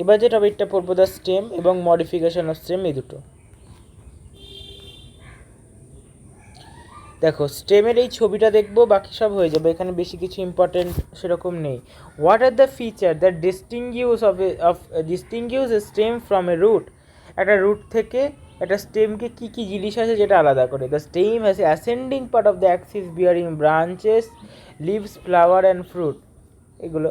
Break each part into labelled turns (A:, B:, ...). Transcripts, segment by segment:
A: এবার যে টপিকটা পড়বো দ্য স্টেম এবং মডিফিকেশন অফ স্টেম, এই দুটো। দেখো স্টেমের এই ছবিটা দেখবো, বাকি সব হয়ে যাবে, এখানে বেশি কিছু ইম্পর্টেন্ট সেরকম নেই। What are the feature that distinguish a stem from a root? একটা রুট থেকে একটা স্টেমকে কী কী জিনিস আছে যেটা আলাদা করে? The stem has a ascending part of the axis bearing branches, leaves, flower and fruit. এগুলো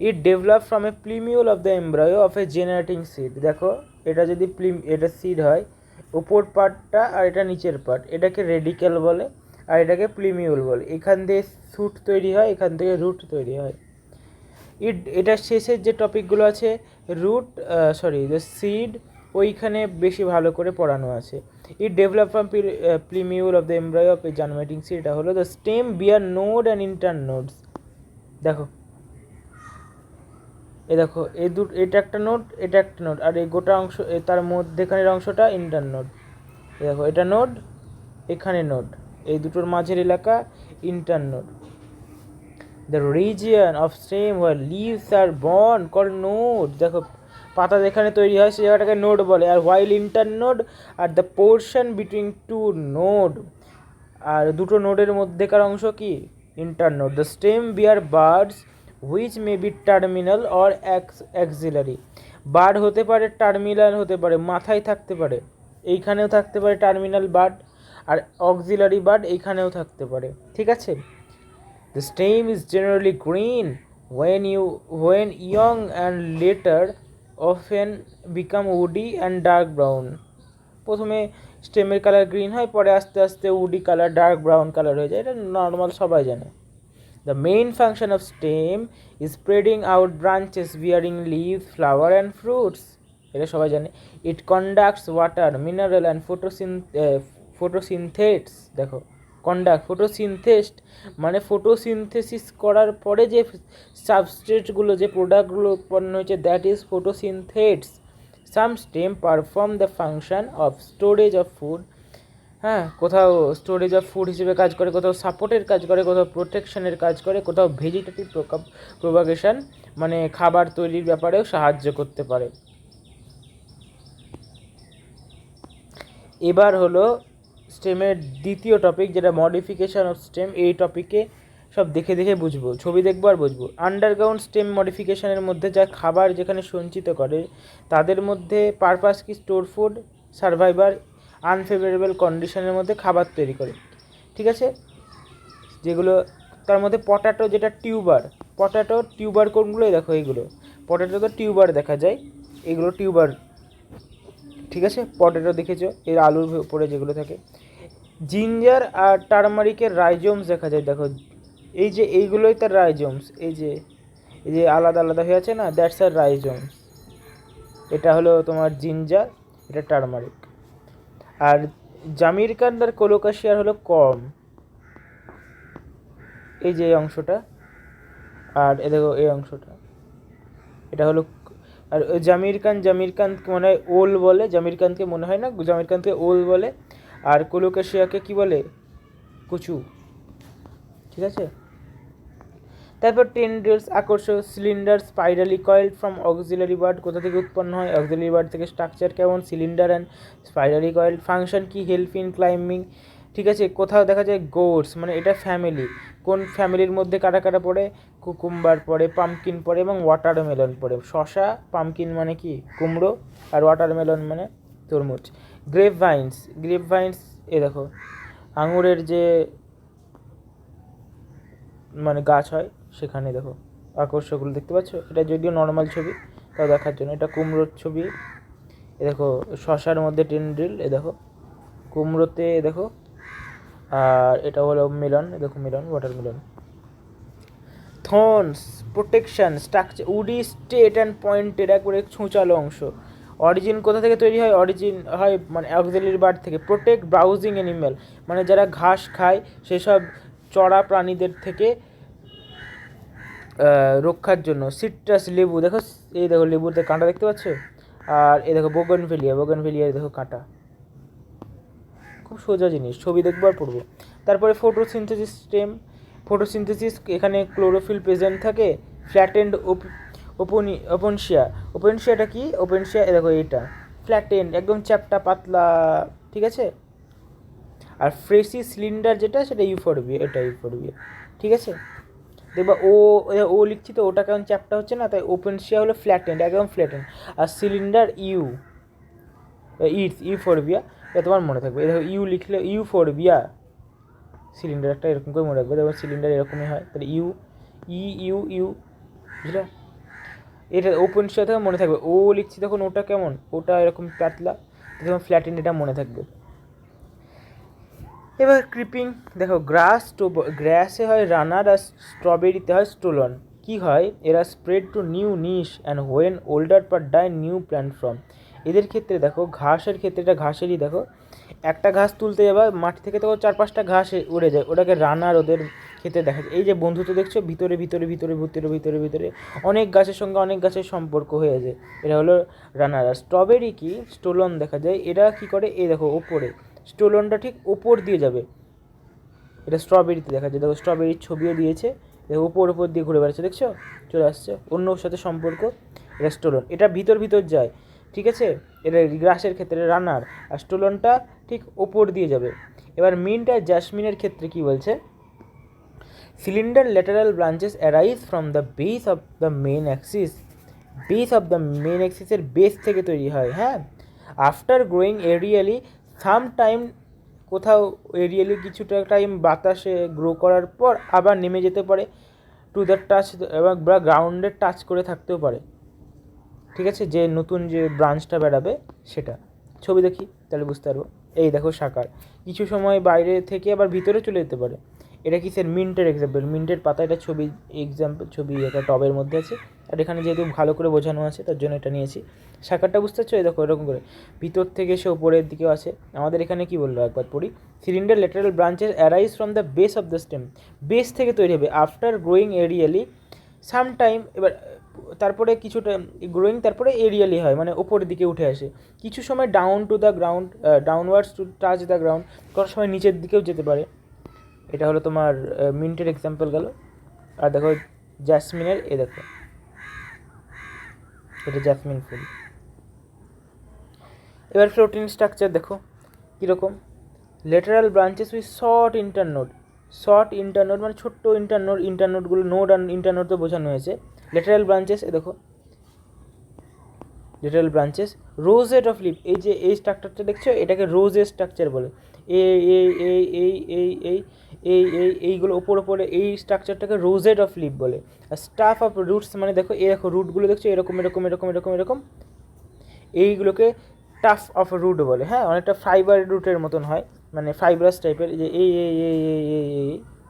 A: it develop from a plumule of the embryo of a generating seed. দেখো এটা যদি এটা সিড হয়, উপর পার্টটা আর এটা নিচের পার্ট, এটাকে রেডিক্যাল বলে আর এটাকে প্লিমিউল বলে। এখান থেকে স্যুট তৈরি হয়, এখান থেকে রুট তৈরি হয়। এটার শেষের যে টপিকগুলো আছে, রুট দ্য সিড, ওইখানে বেশি ভালো করে পড়ানো আছে। It develop from plumule of the embryo of a germinating seed. এটা হলো the stem bear node and internodes. দেখো দেখো এটা একটা নোড, এটা একটা নোড, আর এই গোটা অংশ তার মধ্যেখানের অংশটা ইন্টার নোড। দেখো এটা নোড, এখানে নোড, এই দুটোর মাঝের এলাকা internode. The region of stem where leaves are born call node. দেখো পাতা যেখানে তৈরি হয় সেই জায়গাটাকে নোড বলে। আর while internode are the portion between two node, আর দুটো নোডের মধ্যেকার অংশ কি? Internode. The stem bear buds which may be terminal or axillary. Bud হতে পারে, টার্মিনাল হতে পারে, মাথায় থাকতে পারে, এইখানেও থাকতে পারে টার্মিনাল বার্ড, আর অক্সিলারি বার্ড এইখানেও থাকতে পারে। ঠিক আছে? The stem is generally green when young and later often become woody and dark brown. প্রথমে স্টেমের কালার গ্রিন হয়, পরে আস্তে আস্তে woody colour, dark brown colour হয়ে যায়। এটা নর্মাল, সবাই জানে। The main function of stem is spreading out branches bearing leaves, flower and fruits. এটা সবাই জানে। It conducts water, mineral and photosynthesis. দেখো ফটোসিনথেস মানে ফটোসিনথেসিস করার পরে যে সাবস্ট্রেটগুলো, যে প্রোডাক্টগুলো উৎপন্ন হয়েছে, that is photosynthates. Some stem perform the function of storage of food. হ্যাঁ, কোথাও স্টোরেজ অফ ফুড হিসেবে কাজ করে, কোথাও সাপোর্টের কাজ করে, কোথাও প্রোটেকশনের কাজ করে, কোথাও ভেজিটেটিভ প্রোপাগেশন মানে খাবার তৈরির ব্যাপারেও সাহায্য করতে পারে। এবার হলো স্টেমের দ্বিতীয় টপিক, যেটা মডিফিকেশান অফ স্টেম। এই টপিকে সব দেখে দেখে বুঝবো, ছবি দেখবো আর বুঝবো। আন্ডারগ্রাউন্ড স্টেম মডিফিকেশানের মধ্যে যা খাবার যেখানে সঞ্চিত করে, তাদের মধ্যে পারপাস কি? স্টোর ফুড, সার্ভাইভার, আনফেভারেবল কন্ডিশনের মধ্যে খাবার তৈরি করে। ঠিক আছে? যেগুলো তার মধ্যে পটাটো, যেটা টিউবার কোনগুলোই দেখো, এইগুলো পটাটো তো টিউবার দেখা যায়, এগুলো টিউবার। ঠিক আছে? পটেটো দেখেছো, এর আলুর উপরে যেগুলো থাকে। জিঞ্জার আর টারমারিকের রাইজোমস দেখা যায়। দেখো এই যে এইগুলোই তার রাইজোমস, এই যে আলাদা আলাদা হয়ে আছে না, দ্যাটস আর রাইজোমস। এটা হলো তোমার জিঞ্জার, এটা টারমারিক। আর জামিরকান্ড আর কোলোকাশিয়ার হলো কম, এই যে এই অংশটা, আর এ দেখো এই অংশটা, এটা হলো। আর জামিরকান্দকে মনে হয় ওল বলে, জামিরকান্দকে মনে হয় না, জামিরকান্দকে ওল বলে। আর কোলোকাশিয়াকে কি বলে? কুচু। ঠিক আছে? তারপর টেন্ড্রিলস, আকর্ষক, cylinder, spirally coiled from axillary bud. কোথা থেকে উৎপন্ন হয়? অক্সিলারি বার্ড থেকে। স্ট্রাকচার কেমন? Cylinder and spirally coiled. Function কি? Help in climbing. ঠিক আছে? কোথাও দেখা যায় গোটস, মানে এটা ফ্যামিলি। কোন ফ্যামিলির মধ্যে কারা কারা পড়ে? কুকুম্বার পড়ে, পাম্পকিন পড়ে এবং ওয়াটারমেলন পড়ে। শশা, পাম্পকিন মানে কি? কুমড়ো, আর ওয়াটারমেলন মানে তরমুজ। গ্রেপ ভাইন্স, এ দেখো আঙুরের যে মানে গাছ হয় সেখানে। দেখো আকর্ষকগুলো দেখতে পাচ্ছ, এটা যদিও নর্মাল ছবি, তাও দেখার জন্য। এটা কুমড়োর ছবি, এ দেখো শশার মধ্যে টেন্ড্রিল, এ দেখো কুমড়োতে, এ দেখো। আর এটা হলো মেলন, এ দেখো melon, watermelon. Thorns, protection, structure, woody, straight and pointed, একবারে ছুঁচালো অংশ। অরিজিন কোথা থেকে তৈরি হয়? অরিজিন হয় মানে অক্সিলারি বার্ড থেকে। প্রোটেক্ট ব্রাউজিং অ্যানিম্যাল, মানে যারা ঘাস খায় সেসব চড়া প্রাণীদের থেকে রক্ষার জন্য। সিট্রাস, লেবু, দেখো এই দেখো লেবুতে কাঁটা দেখতে পাচ্ছ। আর এই দেখো বোগনভেলিয়া দেখো কাঁটা। খুব সোজা জিনিস, ছবি দেখবো আর পড়বো। তারপরে ফটোসিনথেসিস স্টেম। ফটোসিনথেসিস, এখানে ক্লোরোফিল প্রেজেন্ট থাকে। ফ্ল্যাটেন্ড ওপেনশিয়া। ওপেনশিয়াটা কি? ওপেনশিয়া দেখো এটা ফ্ল্যাটেন্ড, একদম চ্যাপ্টা পাতলা, ঠিক আছে। আর ফ্রেশি সিলিন্ডার যেটা সেটা ইউফোরবিয়া, এটা ইউফোরবিয়া, ঠিক আছে। দেখবা ও লিখছি তো, ওটা কেমন চ্যাপ্টা হচ্ছে না, তাই ওপেনশিয়া হলো ফ্ল্যাটেন্ড, একদম ফ্ল্যাটেন্ড। আর সিলিন্ডার ইউফোরবিয়া, এটা তোমার মনে থাকবে। দেখো ইউ লিখলে ইউফোরবিয়া, সিলিন্ডারটা এরকম করে মনে রাখবে, দেখো সিলিন্ডার এরকমই হয়, তাহলে ইউ বুঝলে। এটা ওপেনশিয়া থেকে মনে থাকবে। ও লিখছি তখন ওটা কেমন, ওটা এরকম পাতলা, তখন ফ্ল্যাটেন্ড, এটা মনে থাকবে। এবার ক্রিপিং, দেখো গ্রাসে হয় রানার, আর স্ট্রবেরিতে হয় স্টোলন। কি হয়, এরা spread to new niche and when older part die new plant from. এদের ক্ষেত্রে দেখো, ঘাসের ক্ষেত্রে, এটা ঘাসেরই দেখো, একটা ঘাস তুলতে যাবা মাটি থেকে, তখন 4-5টা ঘাস উড়ে যায়, ওটাকে রানার ওদের ক্ষেত্রে দেখা যায়। এই যে বন্ধুত্ব দেখছো, ভিতরে ভিতরে ভিতরে ভিতরে ভিতরে ভিতরে অনেক গাছের সঙ্গে অনেক গাছের সম্পর্ক হয়ে যায়, এটা হলো রানার। আর স্ট্রবেরি কি, স্টোলন দেখা যায়। এরা কি করে, এই দেখো ওপরে, স্টোলনটা ঠিক ওপর দিয়ে যাবে, এটা স্ট্রবেরিতে দেখা যায়। দেখো স্ট্রবেরির ছবিও দিয়েছে, দেখো ওপর দিয়ে ঘুরে বেড়াচ্ছে, দেখছো, চলে আসছে, অন্য সাথে সম্পর্ক, এটা স্টোলন, এটা ভিতর যায়, ঠিক আছে। এটা গ্রাসের ক্ষেত্রে রানার, আর স্টোলনটা ঠিক ওপর দিয়ে যাবে। এবার মিন্ট আর জ্যাসমিনের ক্ষেত্রে কি বলছে, cylinder lateral branches arise from the base of the main axis. Main অ্যাক্সিসের বেস থেকে তৈরি হয়, হ্যাঁ। After growing aerially some time, কোথাও এরিয়ালি কিছুটা টাইম বাতাসে গ্রো করার পর আবার নেমে যেতে পারে টু দ্য টাচ, এবং বা গ্রাউন্ডে টাচ করে থাকতেও পারে, ঠিক আছে, যে নতুন যে ব্রাঞ্চটা বেরাবে সেটা। ছবি দেখি তাহলে বুঝতে পারবো। এই দেখো সাকার, কিছু সময় বাইরে থেকে আবার ভিতরে চলে যেতে পারে। এটা কিসের, মিন্টের এক্সাম্পল, মিন্টের পাতা, এটা ছবি একটা টবের মধ্যে আছে, আর এখানে যেহেতু ভালো করে বোঝানো আছে তার জন্য এটা নিয়েছি। সাকারটা বুঝতে পারছো, এই দেখো এরকম করে ভিতর থেকে সে উপরের দিকেও আছে। আমাদের এখানে কি বললো একবার পড়ি, cylinder lateral branches arise from the base of the stem, base থেকে তৈরি হবে। After growing aerially some time, এবার তারপরে কিছুটা গ্রোয়িং, তারপরে এরিয়ালি হয়, মানে ওপরের দিকে উঠে আসে। কিছু সময় down to the ground, downwards to touch the ground, কোনো সময় নিচের দিকেও যেতে পারে। এটা হলো তোমার মিন্টের এক্সাম্পল গেল। আর দেখো জ্যাসমিনের, এ দেখো এটা জ্যাসমিন ফুল। এবার ফ্লোটিং স্ট্রাকচার দেখো কীরকম, লেটারাল ব্রাঞ্চেস উইথ শর্ট ইন্টারনোড মানে ছোট্ট ইন্টারনোডগুলো, নোড আর ইন্টারনোড তো বোঝানো হয়েছে। লেটারাল ব্রাঞ্চেস, এ দেখো lateral branches, rosette of leaf, এই যে এই স্ট্রাকচারটা দেখছো, এটাকে রোজের স্ট্রাকচার বলে। এইগুলো ওপরে এই স্ট্রাকচারটাকে রোজেট অফ লিফ বলে। আর স্টাফ অফ রুটস, মানে দেখো এই দেখো রুটগুলো দেখছো, এরকম এরকম এরকম এরকম এরকম, এইগুলোকে টাফ অফ রুট বলে, হ্যাঁ, অনেকটা ফাইবার রুটের মতন হয়, মানে ফাইবারাস টাইপের, যে এই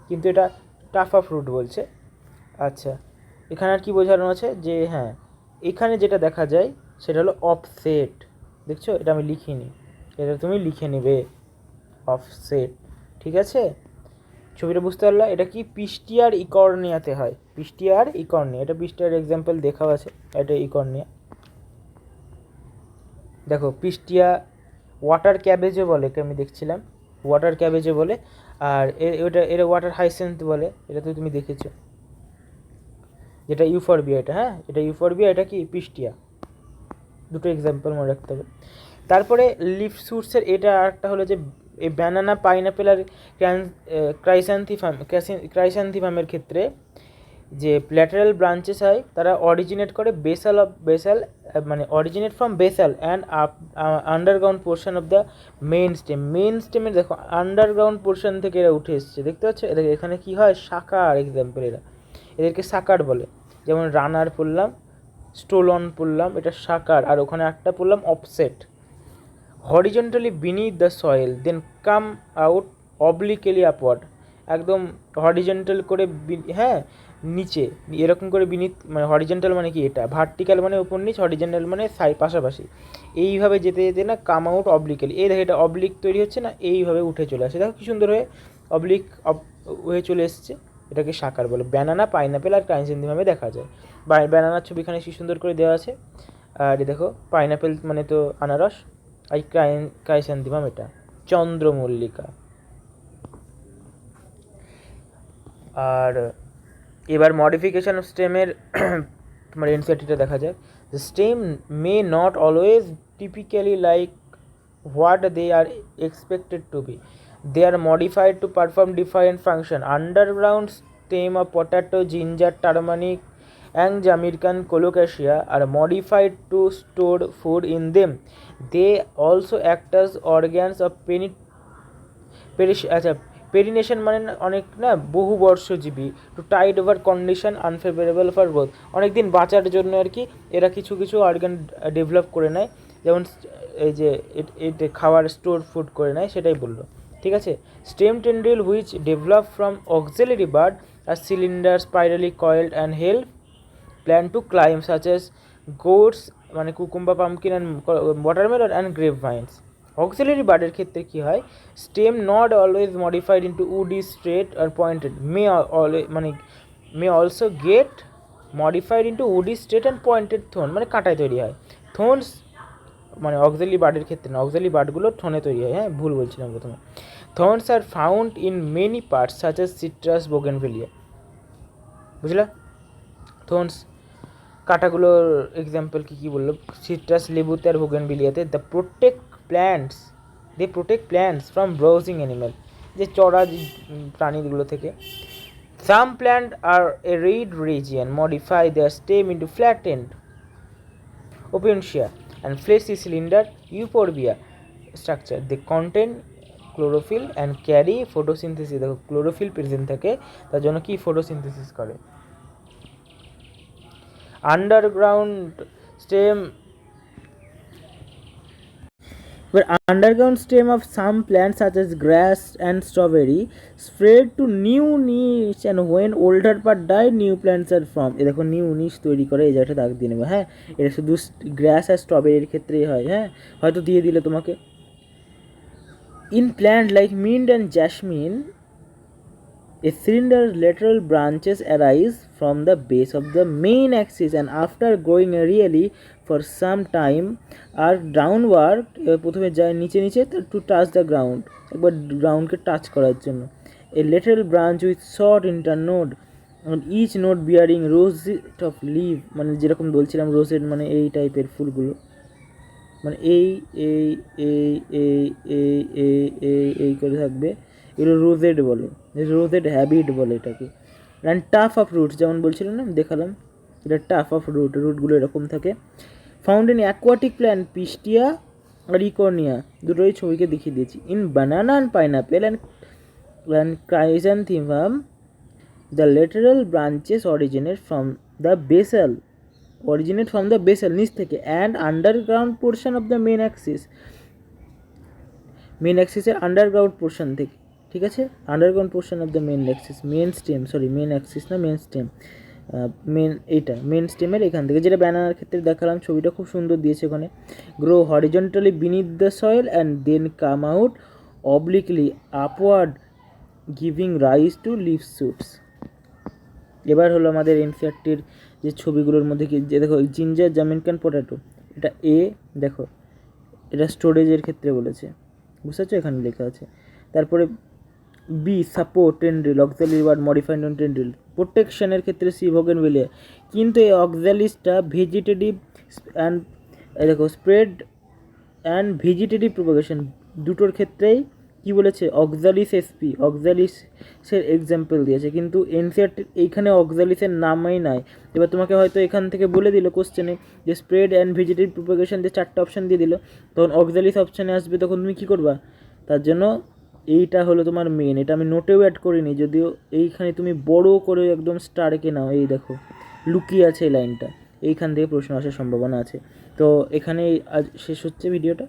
A: কিন্তু এটা টাফ অফ রুট বলছে। আচ্ছা, এখানে আর কি বোঝানো আছে, যে হ্যাঁ, এখানে যেটা দেখা যায় সেটা হলো অফসেট, দেখছো, এটা আমি লিখিনি, এটা তুমি লিখে নেবে, অফসেট, ঠিক আছে। ছবিটা বুঝতে পারলা, এটা কি পিস্টিয়ার ইকর্নিয়াতে হয়, পিস্টিয়ার ইকর্নিয়া, এটা পিস্টিয়ার এক্সাম্পল দেখাও আছে, এটা ইকর্নিয়া। দেখো পিস্টিয়া ওয়াটার ক্যাবেজও বলে, আমি দেখছিলাম ওয়াটার ক্যাবেজও বলে, আর এটা ওয়াটার হাইসেন্থ বলে, এটা তো তুমি দেখেছো, যেটা ইউফরবিয়া, এটা হ্যাঁ, এটা ইউফরবিয়া, এটা কি পিস্টিয়া, দুটো এক্সাম্পল মনে রাখতে হবে। তারপরে লিফ সুটসের এটা আরেকটা হলো যে এই ব্যানানা, পাইনাপেল আর ক্রাইস্যান্থিমামের ক্ষেত্রে যে ল্যাটারাল ব্রাঞ্চেস হয়, তারা অরিজিনেট করে বেসাল মানে originate from basal and underground portion of the main স্টেমের দেখো আন্ডারগ্রাউন্ড পোর্শন থেকে এরা উঠে এসছে, দেখতে পাচ্ছ, এদের এখানে কী হয়, শাখার এক্সাম্পল, এদেরকে শাকার বলে। যেমন রানার পড়লাম, স্টোলন পড়লাম, এটা শাকার, আর ওখানে একটা পড়লাম offset. Horizontally beneath the soil then come out obliquely upward, একদম হরিজন্টাল করে, হ্যাঁ, নিচে এরকম করে বিনিথ, মানে হরিজন্টাল মানে কি, এটা ভার্টিক্যাল মানে উপর নিচ, হরিজন্টাল মানে পাশাপাশি, এইভাবে যেতে যেতে না কাম আউট অবলিকলি, এই দেখো এটা অবলিক তৈরি হচ্ছে না, এইভাবে উঠে চলে আসে, দেখো কি সুন্দর হয়ে অবলিক হয়ে চলে এসছে, এটাকে শাকার বলে। ব্যানানা, পাইনাপেল আর ক্রাইস্যান্থিমামে দেখা যায়। ব্যানানার ছবিখানে কি সুন্দর করে দেওয়া আছে, আর দেখো পাইনাপেল মানে তো আনারস, আর ক্রাইস্যান্থিমাম এটা চন্দ্রমল্লিকা। আর এবার মডিফিকেশন অফ স্টেমের তোমার এনসিআরটিটা দেখা যাক। The stem may not always typically like what they are expected to be. They are modified to perform different function. Underground stem of potato, ginger, turmeric and Jamaican colocasia are modified to store food in them. They also act as organs of perennation মানে অনেক না বহু বর্ষজীবী, to tide over condition unfavourable for growth, অনেক দিন বাঁচার জন্য আর কি এরা কিছু কিছু অর্গান ডেভেলপ করে নেয়, যেমন এই যে এটা খাওয়ার স্টোর ফুড করে নেয়, সেটাই বললো। ঠিক আছে, stem tendril which develop from axillary bud are cylinder spirally coiled and help plant to climb such as gourds মানে cucumber, pumpkin and watermelon and grape vines. Axillary বার্ডের ক্ষেত্রে কী হয়, stem not always modified into woody straight আর pointed, may also get modified into woody straight and pointed thorn, মানে কাঁটায় তৈরি হয়। থোনস মানে অক্সিলারি বার্ডের ক্ষেত্রে না, অক্সিলারি বার্ডগুলো থনে তৈরি হয়, হ্যাঁ ভুল বলছিলাম প্রথমে। Thorns are found in many parts such as citrus, bougainvillea, বুঝলা? থর্নস কাঁটাগুলোর এক্সাম্পল কী বললো, সিট্রাস লেবুতে আর বোগেনভেলিয়াতে। They protect plants from browsing animal, যে চড়া প্রাণীগুলো থেকে। Some plant are a red region modify their stem into flattened Opuntia and fleshy cylinder euphorbia structure. They contain chlorophyll and carry photosynthesis. দেখো ক্লোরোফিল প্রেজেন্ট থাকে, তার জন্য কি photosynthesis করে। Underground stem, where underground stem of some plants such as grass and strawberry spread to new niche, and when older part die new plants are formed. এ দেখো new নিচ তৈরি করে, এই জায়গাটা দাগ দিয়ে নেবে। হ্যাঁ, এটা শুধু গ্রাস আর স্ট্রবেরির ক্ষেত্রেই হয়, হ্যাঁ হয়তো দিয়ে দিলে তোমাকে। In plant like mint and jasmine a cylinder lateral branches arise from the base of the main axis and after growing really for some time are downward, প্রথমে যায় নিচে নিচে to touch the ground, একবার গ্রাউন্ডকে touch করার জন্য। a lateral branch with short internode and each node bearing rosette of leaf, মানে যেরকম বলছিলাম রোজেট মানে এই টাইপের ফুলগুলো, মানে এই করে থাকবে, এগুলো রোজেট বলে, রোজেট হ্যাবিট বলে এটাকে। অ্যান্ড টাফ অফ রুটস, যেমন বলছিলাম না দেখালাম, এটা টাফ অফ রুটগুলো এরকম থাকে। Found in aquatic plant Pistia আর ইকর্নিয়া, দুটোই ছবিকে দেখিয়ে দিয়েছি। In banana and pineapple and chrysanthemum the lateral branches originate from the basal, নিচ থেকে, and underground portion of the main অ্যাক্সিসের আন্ডারগ্রাউন্ড পোর্শন থেকে। ঠিক আছে, underground portion of the main স্টেমের এখান থেকে, যেটা ব্যানানার ক্ষেত্রে দেখালাম, ছবিটা খুব সুন্দর দিয়েছে ওখানে। Grow horizontally beneath the soil and then come out obliquely upward giving rise to leaf shoots. এবার হলো আমাদের এনসিআরটির যে ছবিগুলোর মধ্যে কি, যে দেখো জিঞ্জার, জামিনকান, পটেটো, এটা এ, দেখো এটা স্টোরেজের ক্ষেত্রে বলেছে, বুঝতে পারছো, এখানে লেখা আছে। তারপরে B support tendril, axillary bud modified on tendril. প্রোটেকশনের ক্ষেত্রে সি বোগেনভেলিয়া, কিন্তু এই অক্সালিসটা ভেজিটেটিভ অ্যান্ড দেখো স্প্রেড অ্যান্ড ভেজিটেটিভ প্রোপাগেশন দুটোর ক্ষেত্রেই কি বলেছে, অক্সালিস এসপি, অক্সালিসের এক্সাম্পল দিয়েছে, কিন্তু এনসিআরটি এইখানে অক্সালিসের নামই নাই। এবার তোমাকে হয়তো এখান থেকে বলে দিল কোশ্চেনে যে স্প্রেড অ্যান্ড ভেজিটেটিভ প্রোপাগেশন দিয়ে 4টা অপশান দিয়ে দিল, তখন অক্সালিস অপশানে আসবে, তখন তুমি কী করবা? তার জন্য এইটা হলো তোমার মেন, এটা আমি নোটেও অ্যাড করিনি, যদিও এইখানে তুমি বড় করে একদম স্টার এঁকে নাও, এই দেখো লুকিয়ে আছে এই লাইনটা, এইখান থেকে প্রশ্ন আসার সম্ভাবনা আছে। তো এখানেই আজ শেষ হচ্ছে ভিডিওটা।